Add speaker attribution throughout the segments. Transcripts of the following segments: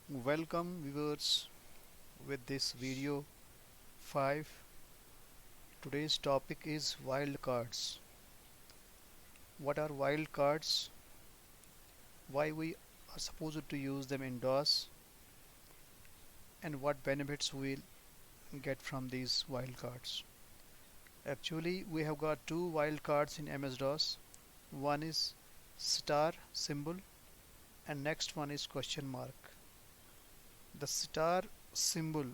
Speaker 1: Welcome viewers with this video 5. Today's topic is wildcards. What are wildcards? Why we are supposed to use them in DOS and what benefits we'll get from these wildcards. Actually, we have got two wildcards in MS-DOS. One is star symbol and next one is question mark. The star symbol,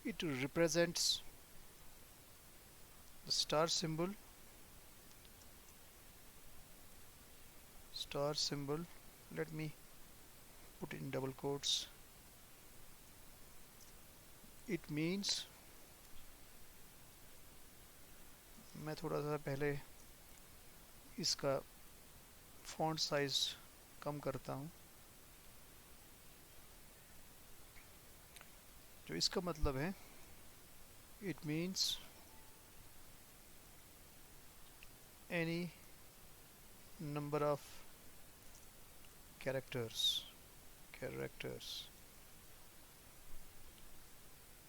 Speaker 1: it represents the star symbol. Let me put it in double quotes. It means, मैं थोड़ा सा पहले इसका font size कम करता हूँ। जो इसका मतलब है, it means any number of characters।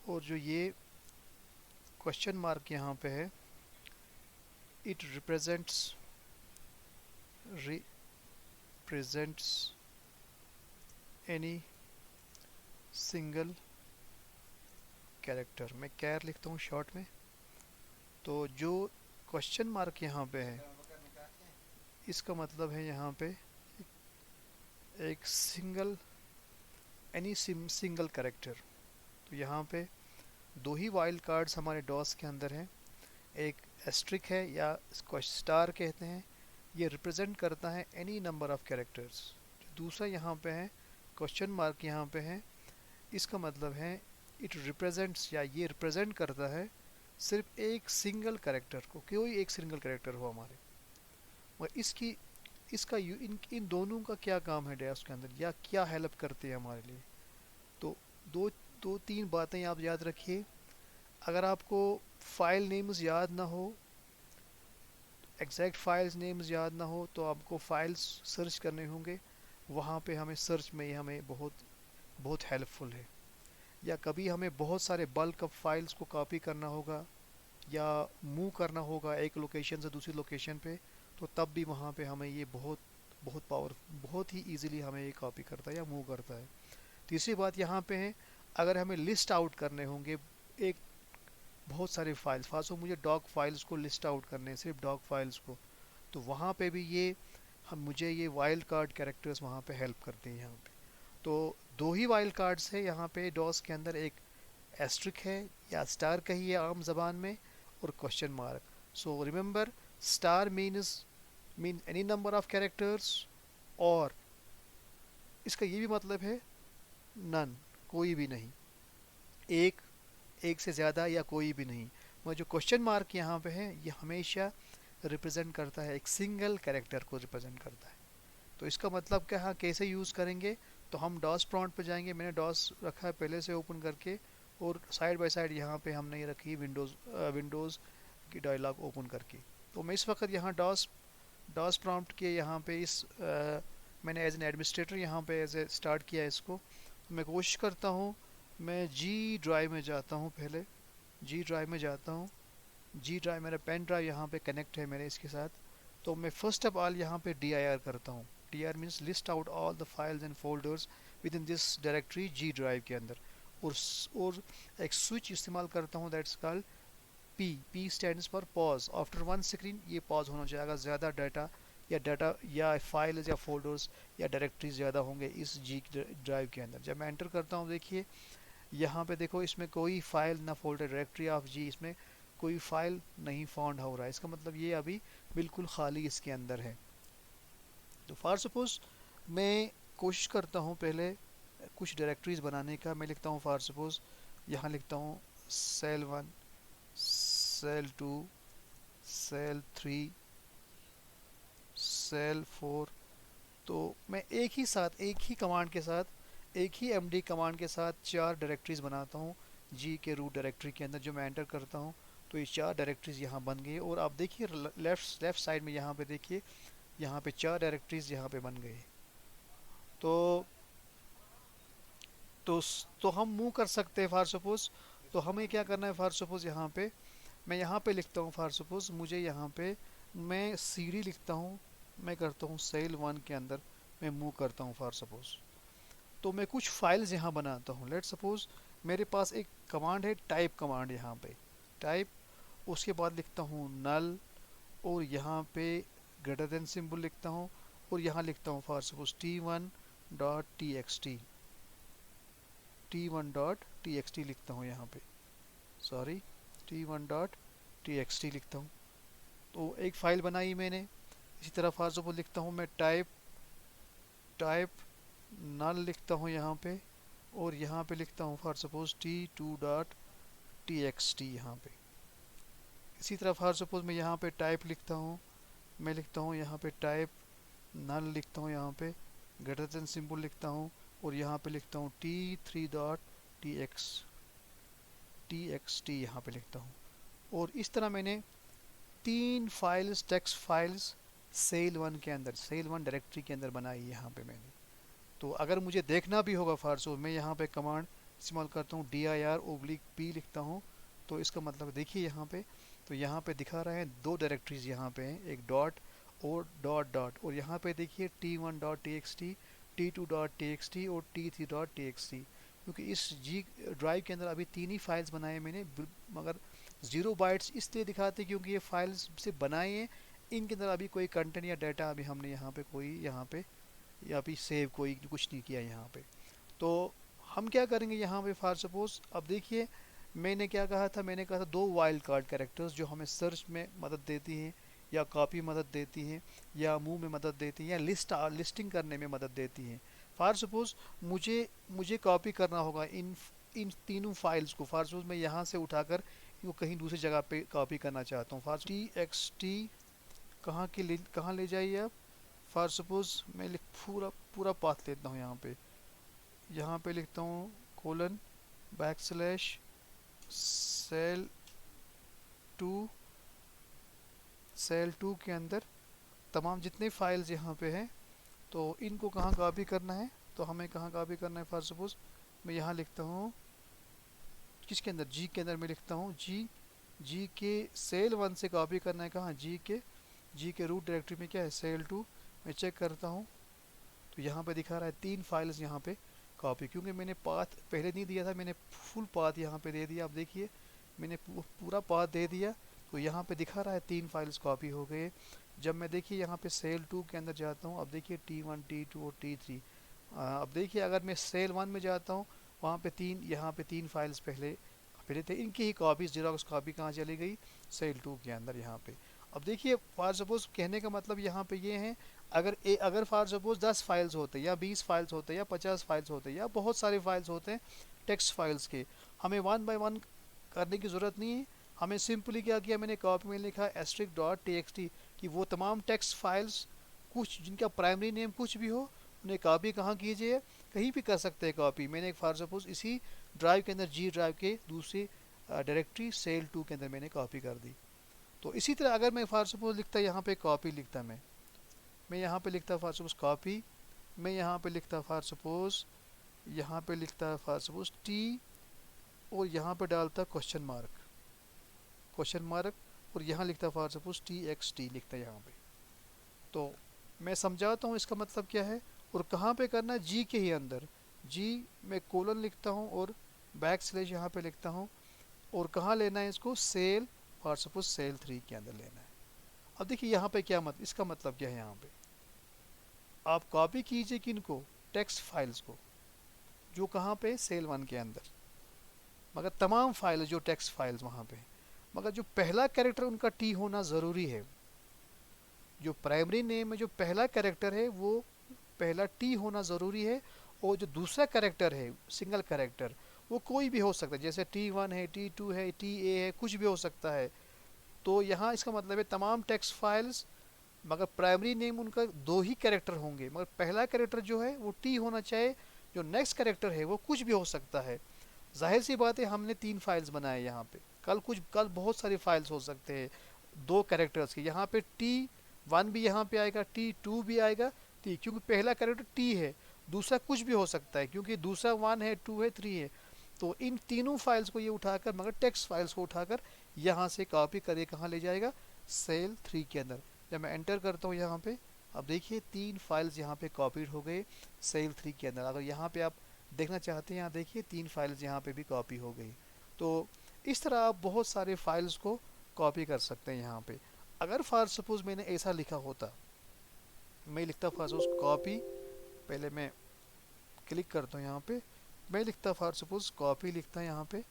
Speaker 1: और जो ये क्वेश्चन मार्क यहाँ पे है, it represents any single character. मैं कैर लिखता हूँ शॉर्ट में। तो जो क्वेश्चन मार्क यहाँ पे है, इसका मतलब है यहाँ पे एक सिंगल कैरेक्टर। तो यहाँ पे दो ही वाइल्ड कार्ड्स हमारे डॉस के अंदर हैं। एक एस्ट्रिक है या इसको स्टार कहते हैं, ये रिप्रेजेंट करता है एनी नंबर ऑफ कैरेक्टर्स। दूसरा यहाँ पे है क्वेश्चन मार्क, यहाँ पे है, इसका मतलब है इट रिप्रेजेंट्स या ये रिप्रेजेंट करता है सिर्फ एक सिंगल कैरेक्टर को, कोई एक सिंगल कैरेक्टर हो हमारे। और इन दोनों का क्या काम है डैश के अंदर, या क्या हेल्प करते हैं हमारे लिए। तो दो दो तीन बातें आप याद रखिए। अगर आपको फाइल नेम्स याद ना हो, एग्जैक्ट फाइल्स नेम्स याद ना हो, तो आपको फाइल्स सर्च करने होंगे। वहाँ पे हमें सर्च में हमें बहुत बहुत हेल्पफुल है। या कभी हमें बहुत सारे बल्क ऑफ फाइल्स को कॉपी करना होगा या मूव करना होगा एक लोकेशन से दूसरी लोकेशन पे, तो तब भी वहाँ पे हमें ये बहुत ही इजीली हमें ये कॉपी करता है या मूव करता है। तीसरी बात यहाँ पे है, अगर हमें लिस्ट आउट करने होंगे एक बहुत सारे फाइल्स, खासकर मुझे डॉग फाइल्स को लिस्ट आउट करने हैं, सिर्फ डॉग फाइल्स को, तो वहाँ पे भी मुझे ये वाइल्ड कार्ड कैरेक्टर्स वहाँ पे हेल्प करते हैं यहाँ पे। तो दो ही वाइल्ड कार्ड्स है यहाँ पे डॉस के अंदर, एक एस्ट्रिक है या स्टार कहिए आम जबान में, और question mark. So remember, star mean any number of characters, और इसका ये भी मतलब है नन, कोई भी नहीं, एक एक से ज़्यादा या कोई भी नहीं। मगर जो क्वेश्चन मार्क यहाँ पे है, ये हमेशा रिप्रेजेंट करता है एक सिंगल कैरेक्टर को रिप्रेजेंट करता है। तो इसका मतलब क्या, हाँ कैसे यूज़ करेंगे, तो हम डॉस प्रॉम्प्ट पे जाएंगे। मैंने डॉस रखा है पहले से ओपन करके, और साइड बाय साइड यहाँ पे हमने ये रखी विंडोज़ की डायलॉग ओपन करके। तो मैं इस वक्त यहाँ डॉस डॉस प्रॉम्प्ट के यहाँ पे मैंने एज एन एडमिनिस्ट्रेटर यहाँ पे एज ए स्टार्ट किया है इसको। तो मैं कोशिश करता हूँ, मैं जी ड्राइव में जाता हूँ, पहले जी ड्राइव में जाता हूँ। जी ड्राइव मेरा पेन ड्राइव यहाँ पे कनेक्ट है मेरे इसके साथ। तो मैं फर्स्ट ऑफ ऑल यहाँ पे dir करता हूँ। dir means list out all the files and folders with in this directory G drive के अंदर। और एक स्विच इस्तेमाल करता हूँ, that's called P stands for pause. After one screen ये पॉज होना चाहिए। अगर ज़्यादा डाटा या फाइल्स या फोल्डर्स या डायरेक्टरीज ज़्यादा होंगे इस जी ड्राइव के अंदर, जब मैं एंटर करता हूँ, देखिए यहाँ पे देखो, इसमें कोई फाइल ना फोल्डर, डायरेक्टरी ऑफ जी, इसमें कोई फाइल नहीं फाउंड हो रहा है। इसका मतलब ये अभी बिल्कुल खाली इसके अंदर है। तो फॉर सपोज मैं कोशिश करता हूँ पहले कुछ डायरेक्टरीज बनाने का। मैं लिखता हूँ फॉर सपोज, यहाँ लिखता हूँ सेल 1, सेल 2, सेल 3, सेल 4। तो मैं एक ही कमांड के साथ, एक ही md कमांड के साथ 4 डायरेक्टरीज बनाता हूँ जी के रूट डायरेक्टरी के अंदर। जो मैं एंटर करता हूँ तो ये 4 डायरेक्टरीज यहाँ बन गई। और आप देखिए लेफ्ट साइड में यहाँ पे देखिए, यहाँ पे 4 डायरेक्टरीज यहाँ पे बन गई। तो तो हम मूव कर सकते हैं फॉर सपोज। तो हमें क्या करना है फॉर सपोज, यहाँ पे मैं यहाँ पे लिखता हूँ फॉर सपोज, मुझे यहाँ पे मैं सीडी लिखता हूँ, मैं करता हूँ सेल वन के अंदर मैं मूव करता हूँ फॉर सपोज। तो मैं कुछ फाइल्स यहाँ बनाता हूँ। लेट सपोज मेरे पास एक कमांड है टाइप कमांड, यहाँ पे टाइप, उसके बाद लिखता हूँ नल, और यहाँ पे ग्रेटर देन सिंबल लिखता हूँ, और यहाँ लिखता हूँ फॉर सपोज t1.txt, t1.txt लिखता हूँ यहाँ पे, सॉरी t1.txt लिखता हूँ। तो एक फाइल बनाई मैंने। इसी तरह फॉर सपोज लिखता हूँ मैं टाइप टाइप नल लिखता हूँ यहाँ पे, और यहाँ पे लिखता हूँ फॉर सपोज t2.txt यहाँ पे। इसी तरह फॉर सपोज मैं यहाँ पे टाइप लिखता हूँ, मैं लिखता हूँ यहाँ पे टाइप नल लिखता हूँ, यहाँ पे ग्रेटर देन सिंबल लिखता हूँ, और यहाँ पे लिखता हूँ t3.txt यहाँ पे लिखता हूँ। और इस तरह मैंने 3 files, text files cell one के अंदर, सेल वन डायरेक्टरी के अंदर बनाई यहाँ पे मैंने। तो अगर मुझे देखना भी होगा फारसो, मैं यहाँ पे कमांड इस्तेमाल करता हूँ dir/p लिखता हूँ। तो इसका मतलब देखिए यहाँ पे, तो यहाँ पे दिखा रहे हैं 2 डायरेक्टरीज यहाँ पे हैं, एक डॉट और डॉट डॉट, और यहाँ पे देखिए t1.txt, t2.txt और t3.txt। क्योंकि इस जी ड्राइव के अंदर अभी 3 ही फाइल्स बनाए मैंने, मगर 0 बाइट्स इसलिए दिखाते क्योंकि ये फाइल्स से बनाए हैं, इनके अंदर अभी कोई कंटेंट या डाटा अभी हमने यहाँ पे कोई यहाँ पे या अभी सेव कोई कुछ नहीं किया यहाँ पे। तो हम क्या करेंगे यहाँ पे फॉर सपोज, अब देखिए मैंने क्या कहा था, मैंने कहा था 2 वाइल्ड कार्ड कैरेक्टर्स जो हमें सर्च में मदद देती हैं, या कॉपी मदद देती हैं, या मूव में मदद देती हैं, या लिस्टिंग करने में मदद देती हैं। फॉर सपोज मुझे मुझे कॉपी करना होगा इन इन तीनों फाइल्स को। फॉर सपोज मैं यहाँ से उठाकर इनको कहीं दूसरी जगह पे कॉपी करना चाहता हूँ। फॉर txt कहाँ की कहाँ ले जाइए आप। फॉर सपोज मैं पूरा पूरा पाथ लेता हूँ, यहाँ पे लिखता हूँ कोलन बैकस्लैश सेल टू के अंदर तमाम जितने फाइल्स यहाँ पे हैं, तो इनको कहाँ कॉपी करना है, तो हमें कहाँ कॉपी करना है। फॉर सपोज मैं यहाँ लिखता हूँ किसके अंदर, जी के अंदर मैं लिखता हूँ जी के सेल वन से कॉपी करना है, कहाँ जी के रूट डायरेक्टरी में क्या है सेल टू। मैं चेक करता हूँ तो यहाँ पे दिखा रहा है 3 फाइल्स यहाँ पे कॉपी, क्योंकि मैंने पाथ पहले नहीं दिया था, मैंने फुल पाथ यहाँ पे दे दिया। अब देखिए मैंने पूरा पाथ दे दिया, तो यहाँ पे दिखा रहा है 3 फाइल्स कॉपी हो गए। जब मैं देखिए यहाँ पे सेल 2 के अंदर जाता हूँ, अब देखिए t1 t2 और t3। अब देखिए अगर मैं सेल 1 में जाता हूँ, वहाँ पे यहाँ पे 3 फाइल्स पहले पहले थे, इनकी ही कॉपीज जीरोक्स कॉपी कहाँ चली गई सेल 2 के अंदर यहाँ पे। अब देखिए फॉर सपोज कहने का मतलब यहाँ पे ये है, अगर फॉर सपोज 10 फाइल्स होते या 20 फाइल्स होते या 50 फाइल्स होते या बहुत सारे फाइल्स होते हैं टेक्स्ट फाइल्स के, हमें 1 बाय 1 करने की ज़रूरत नहीं है। हमें सिंपली क्या किया, मैंने कॉपी में लिखा *.txt कि वो तमाम टेक्स्ट फाइल्स कुछ जिनका प्राइमरी नेम कुछ भी हो, उन्हें कॉपी कहाँ कीजिए, कहीं भी कर सकते हैं कॉपी। मैंने फॉर सपोज इसी ड्राइव के अंदर जी ड्राइव के दूसरी डायरेक्टरी सेल 2 के अंदर मैंने कॉपी कर दी। तो इसी तरह अगर मैं फॉर सपोज लिखता यहाँ पे कॉपी लिखता, मैं यहाँ पे लिखता फॉर सपोज कॉपी, मैं यहाँ पे लिखता फॉर सपोज यहाँ पे लिखता फॉर सपोज टी, और यहाँ पे डालता क्वेश्चन मार्क, और यहाँ लिखता फॉर सपोज txt लिखता यहाँ पे। तो मैं समझाता हूँ इसका मतलब क्या है, और कहाँ पे करना है, जी के ही अंदर। जी मैं कोलन लिखता हूँ और बैकस्लैश यहाँ पे लिखता हूँ, और कहाँ लेना है इसको, सेल फॉर सपोज सेल 3 के अंदर लेना है। अब देखिए यहाँ पे क्या इसका मतलब क्या है, यहाँ पे आप कॉपी कीजिए किनको, टेक्स्ट फाइल्स को, जो कहाँ पे सेल 1 के अंदर, मगर तमाम फाइल जो टेक्स्ट फाइल्स वहाँ पे, मगर जो पहला कैरेक्टर उनका टी होना ज़रूरी है। जो प्राइमरी नेम में जो पहला कैरेक्टर है वो पहला टी होना ज़रूरी है, और जो दूसरा कैरेक्टर है सिंगल कैरेक्टर वो कोई भी हो सकता है, जैसे t1 है, t2 है, ta है, कुछ भी हो सकता है। तो यहाँ इसका मतलब है तमाम टेक्स्ट फाइल्स, मगर प्राइमरी नेम उनका 2 ही कैरेक्टर होंगे, मगर पहला कैरेक्टर जो है वो टी होना चाहिए, जो नेक्स्ट कैरेक्टर है वो कुछ भी हो सकता है। जाहिर सी बात है हमने 3 फाइल्स बनाए यहाँ पे, कल बहुत सारी फाइल्स हो सकते हैं 2 कैरेक्टर्स की। यहाँ पे t1 भी यहाँ पे आएगा, t2 भी आएगा, क्योंकि पहला कैरेक्टर t है, दूसरा कुछ भी हो सकता है, क्योंकि दूसरा 1 है, 2 है, 3 है। तो इन तीनों फाइल्स को ये उठाकर, मगर टेक्स्ट फाइल्स को उठाकर यहाँ से कॉपी करके कहाँ ले जाएगा, सेल 3 के अंदर। जब मैं एंटर करता हूँ यहाँ पे, अब देखिए 3 फाइल्स यहाँ पे कॉपीड हो गए सेल 3 के अंदर। अगर यहाँ पे आप देखना चाहते हैं, यहाँ देखिए 3 फाइल्स यहाँ पे भी कॉपी हो गई। तो इस तरह आप बहुत सारे फाइल्स को कॉपी कर सकते हैं यहाँ पे। अगर फॉर सपोज मैंने ऐसा लिखा होता, मैं लिखता फॉर सपोज कॉपी, पहले मैं क्लिक करता हूँ यहाँ पे, मैं लिखता फॉर सपोज कॉपी लिखता यहाँ पे,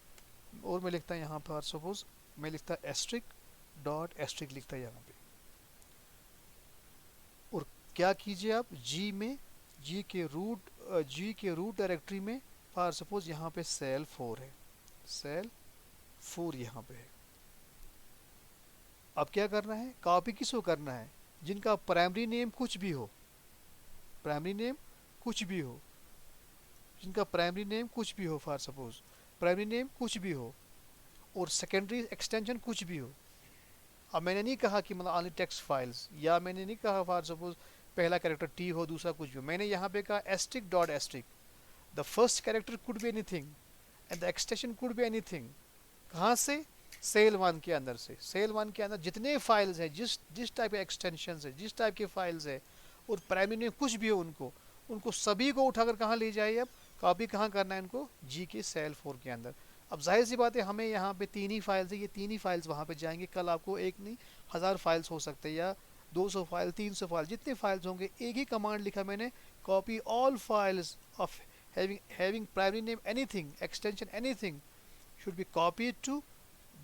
Speaker 1: और मैं लिखता यहाँ फॉर सपोज मैं लिखता एस्ट्रिक डॉट एस्ट्रिक लिखता यहाँ पे। और क्या कीजिए आप, जी के रूट डायरेक्टरी में फॉर सपोज यहाँ पे सेल 4 है, सेल 4 यहाँ पे है। अब क्या करना है, कॉपी किसको करना है, जिनका प्राइमरी नेम कुछ भी हो, प्राइमरी नेम कुछ भी हो, जिनका प्राइमरी नेम कुछ भी हो, फॉर सपोज प्राइमरी नेम कुछ भी हो और सेकेंडरी एक्सटेंशन कुछ भी हो। अब मैंने नहीं कहा कि मतलब ओनली टेक्स्ट फाइल्स, या मैंने नहीं कहा फॉर सपोज पहला कैरेक्टर टी हो, दूसरा कुछ भी हो। मैंने यहाँ पे कहा asterisk dot asterisk, the first character could be anything and the extension could be anything. कहाँ से, सेल 1 के अंदर से। सेल 1 के अंदर जितने फाइल्स हैं, जिस जिस टाइप के एक्सटेंशन है, जिस टाइप के फाइल्स है, और प्राइमरी में कुछ भी हो, उनको उनको सभी को उठाकर कहाँ ले जाइए, अब कॉपी कहाँ करना है इनको, जी के सेल 4 के अंदर। अब जाहिर सी बात है, हमें यहाँ पे 3 ही फाइल्स है, ये 3 ही फाइल्स वहाँ पे जाएंगे। कल आपको एक नहीं 1000 फाइल्स हो सकते हैं, या 200 फाइल, 300 फाइल, जितने फाइल्स होंगे। एक ही कमांड लिखा मैंने, copy all files of having primary name anything, extension anything should be copied to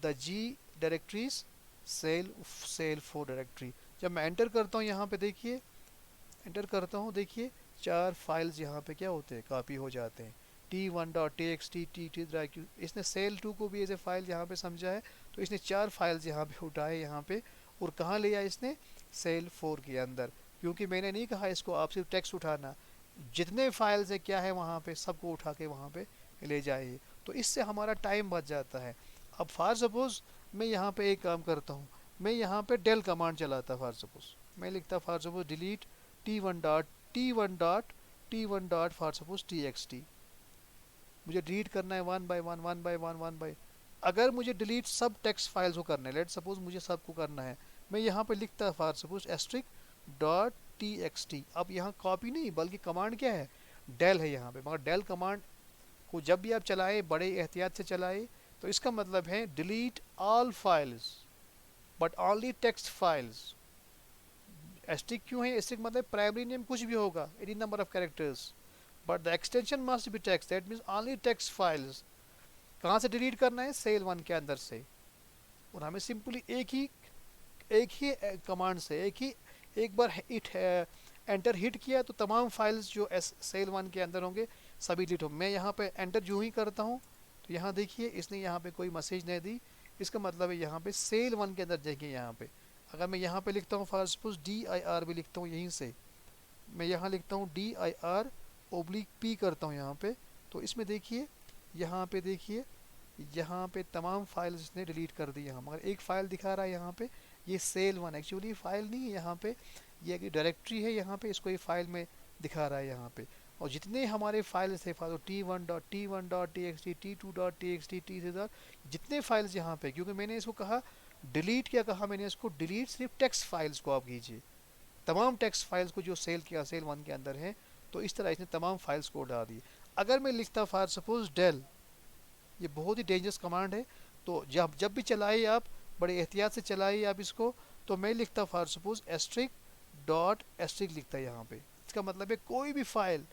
Speaker 1: the G directories cell 4 directory. जब मैं एंटर करता हूँ यहाँ पे देखिए, एंटर करता हूँ देखिए 4 फाइल्स यहाँ पे क्या होते हैं, कॉपी हो जाते हैं। t1.txt, t2, इसने सेल 2 को भी एज ए फाइल यहाँ पे समझा है, तो इसने 4 फाइल्स यहाँ पे उठाए यहाँ पे, और कहाँ लिया इसने, सेल 4 के अंदर। क्योंकि मैंने नहीं कहा इसको आप सिर्फ टेक्स्ट उठाना, जितने फाइल्स है क्या है वहाँ पे सबको उठा के वहाँ पे ले जाइए। तो इससे हमारा टाइम बच जाता है। अब फॉर सपोज मैं यहाँ पे एक काम करता हूँ, मैं यहाँ पे डेल कमांड चलाता, फॉर सपोज मैं लिखता for suppose delete t1 dot for suppose txt। मुझे डिलीट करना है वन बाय वन। अगर मुझे डिलीट सब टेक्स्ट फाइल्स को करना है, लेट सपोज मुझे सबको करना है, मैं यहाँ पे लिखता for suppose asterisk dot txt। अब यहाँ कॉपी नहीं बल्कि कमांड क्या है, डेल है यहाँ पे। मगर डेल कमांड को जब भी आप चलाए बड़े एहतियात से चलाए, तो इसका मतलब है delete all files but only text files. Asterisk क्यों है, एस्ट्रिक मतलब प्राइमरी नेम कुछ भी होगा, any number of characters, but the extension must be text, that means only text files. कहाँ से डिलीट करना है, सेल 1 के अंदर से। और हमें सिंपली एक ही कमांड से, एक बार हिट एंटर हिट किया तो तमाम फाइल्स जो सेल 1 के अंदर होंगे सभी डिलीट हो। मैं यहाँ पे एंटर जो ही करता हूँ, तो यहाँ देखिए इसने यहाँ पे कोई मैसेज नहीं दी, इसका मतलब है यहाँ पे सेल 1 के अंदर देखिए यहाँ पे। अगर मैं यहाँ पे लिखता हूँ फॉर सपोज dir भी लिखता हूँ, यहीं से मैं यहाँ लिखता हूँ dir/p करता हूँ यहाँ पे, तो इसमें देखिए यहाँ पे तमाम फाइल्स इसने डिलीट कर दी यहाँ। मगर एक फ़ाइल दिखा रहा है यहाँ पे, ये सेल 1, एक्चुअली फाइल नहीं है यहाँ पे, ये एक डायरेक्टरी है यहाँ पे, इसको ये फाइल में दिखा रहा है यहाँ पे। और जितने हमारे फाइल्स थे t1.txt, t2.txt, t3, जितने फाइल्स यहाँ पे, क्योंकि मैंने इसको कहा डिलीट, क्या कहा मैंने इसको, डिलीट सिर्फ टेक्स्ट फाइल्स को आप कीजिए, तमाम टेक्स्ट फाइल्स को जो सेल 1 के अंदर है। तो इस तरह इसने तमाम फाइल्स को उड़ा दी। अगर मैं लिखता फॉर सपोज डेल, ये बहुत ही डेंजरस कमांड है, तो जब भी चलाइए आप बड़े एहतियात से चलाइए आप इसको। तो मैं लिखता for suppose asterisk dot asterisk लिखता है यहाँ पे। इसका मतलब है कोई भी फाइल,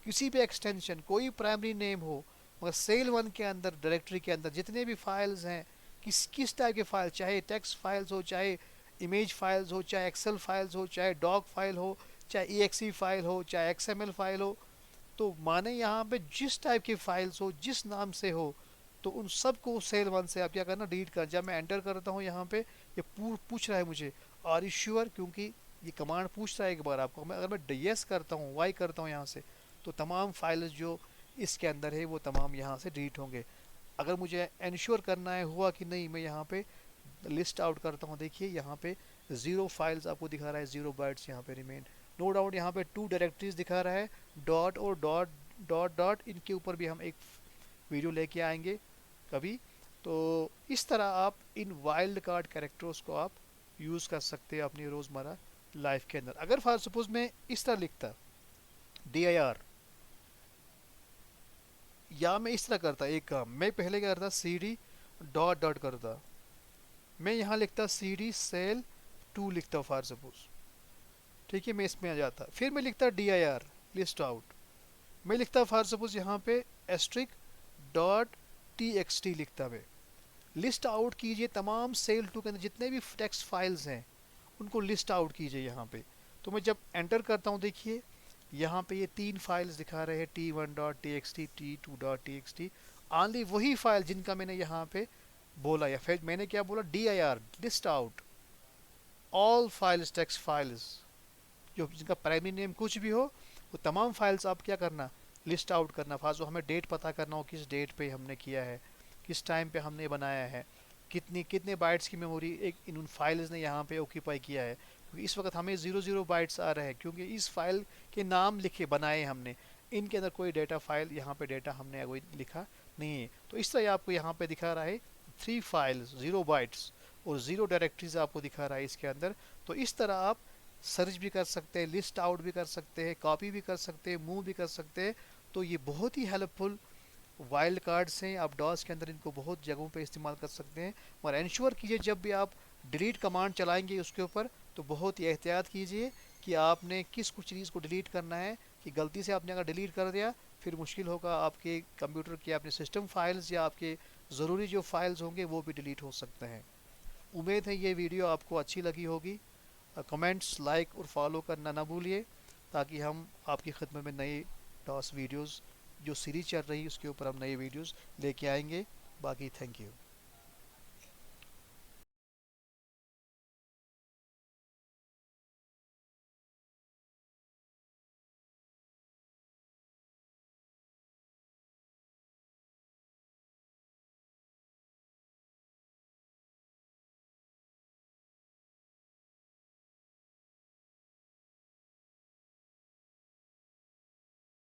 Speaker 1: किसी भी एक्सटेंशन, कोई प्राइमरी नेम हो, मगर सेल 1 के अंदर डायरेक्टरी के अंदर जितने भी फाइल्स हैं, किस टाइप के फाइल, चाहे टेक्स्ट फाइल्स हो, चाहे इमेज फाइल्स हो, चाहे एक्सेल फाइल्स हो, चाहे डॉक फाइल हो, चाहे exe फाइल हो, चाहे XML फाइल हो, तो माने यहाँ पे जिस टाइप की फाइल्स हो, जिस नाम से हो, तो उन सब को सेल 1 से आप क्या करना, डिलीट कर। जब मैं एंटर करता हूँ यहाँ पे, ये पूछ रहा है मुझे आर यू श्योर, क्योंकि ये कमांड पूछ रहा है एक बार आपको। अगर मैं yes करता हूँ, वाई करता हूँ यहाँ से, तो तमाम फाइल्स जो इसके अंदर है वो तमाम यहाँ से डिलीट होंगे। अगर मुझे इंश्योर करना है हुआ कि नहीं, मैं यहाँ पे लिस्ट आउट करता हूँ। देखिए यहाँ पे 0 फाइल्स आपको दिखा रहा है, 0 बाइट्स यहाँ पे रिमेन। नो डाउट यहाँ पे 2 डायरेक्टरीज दिखा रहा है, डॉट और डॉट डॉट डॉट, इनके ऊपर भी हम एक वीडियो लेके आएंगे कभी। तो इस तरह आप इन वाइल्ड कार्ड कैरेक्टर्स को आप यूज़ कर सकते हैं अपनी रोज़मर्रा लाइफ के अंदर। अगर फॉर सपोज मैं इस तरह लिखता dir, या मैं इस तरह करता एक काम, मैं पहले क्या करता सी डी डॉट डॉट करता, मैं यहाँ लिखता सी डी सेल 2 लिखता फॉर सपोज, ठीक है, मैं इसमें आ जाता, फिर मैं लिखता dir लिस्ट आउट, मैं लिखता फॉर सपोज यहाँ पे asterisk dot T X T लिखता मैं। लिस्ट आउट कीजिए तमाम सेल 2 के अंदर जितने भी टेक्स्ट फाइल्स हैं उनको लिस्ट आउट कीजिए यहाँ पे। तो मैं जब एंटर करता हूँ देखिए यहाँ पे ये 3 फाइल्स दिखा रहे हैं, t1 dot T X T, t2 dot T X T, only वही फाइल जिनका मैंने यहाँ पे बोला, या फिर मैंने क्या बोला dir list out all files text files, जो जिनका प्राइमरी नेम कुछ भी हो वो तमाम फाइल्स आप क्या करना, लिस्ट आउट करना। फाजो हमें डेट पता करना हो, किस डेट पे हमने किया है, किस टाइम पे हमने बनाया है, कितने बाइट्स की मेमोरी एक इन उन फाइल्स ने यहाँ पे ऑक्यूपाई किया है, क्योंकि इस वक्त हमें 00 बाइट्स आ रहे हैं क्योंकि इस फाइल के नाम लिखे बनाए हमने, इनके अंदर कोई डेटा फाइल यहाँ पे डेटा हमने कोई लिखा नहीं है। तो इस तरह आपको यहाँ पे दिखा रहा है 3 फाइल्स 0 बाइट्स और 0 डायरेक्टरीज आपको दिखा रहा है इसके अंदर। तो इस तरह आप सर्च भी कर सकते हैं, लिस्ट आउट भी कर सकते हैं, कॉपी भी कर सकते हैं, मूव भी कर सकते हैं। तो ये बहुत ही हेल्पफुल वाइल्ड कार्ड्स हैं, आप डॉस के अंदर इनको बहुत जगहों पे इस्तेमाल कर सकते हैं। और इंश्योर कीजिए जब भी आप डिलीट कमांड चलाएंगे उसके ऊपर तो बहुत ही एहतियात कीजिए कि आपने किस कुछ चीज़ को डिलीट करना है, कि गलती से आपने अगर डिलीट कर दिया फिर मुश्किल होगा, आपके कंप्यूटर की अपने सिस्टम फाइल्स या आपके ज़रूरी जो फाइल्स होंगे वो भी डिलीट हो सकते हैं। उम्मीद है ये वीडियो आपको अच्छी लगी होगी। कमेंट्स, लाइक और फॉलो करना ना भूलिए ताकि हम आपकी खिदमत में नई डॉस वीडियोस जो सीरीज चल रही है उसके ऊपर हम नई वीडियोस लेके आएंगे। बाकी थैंक यू।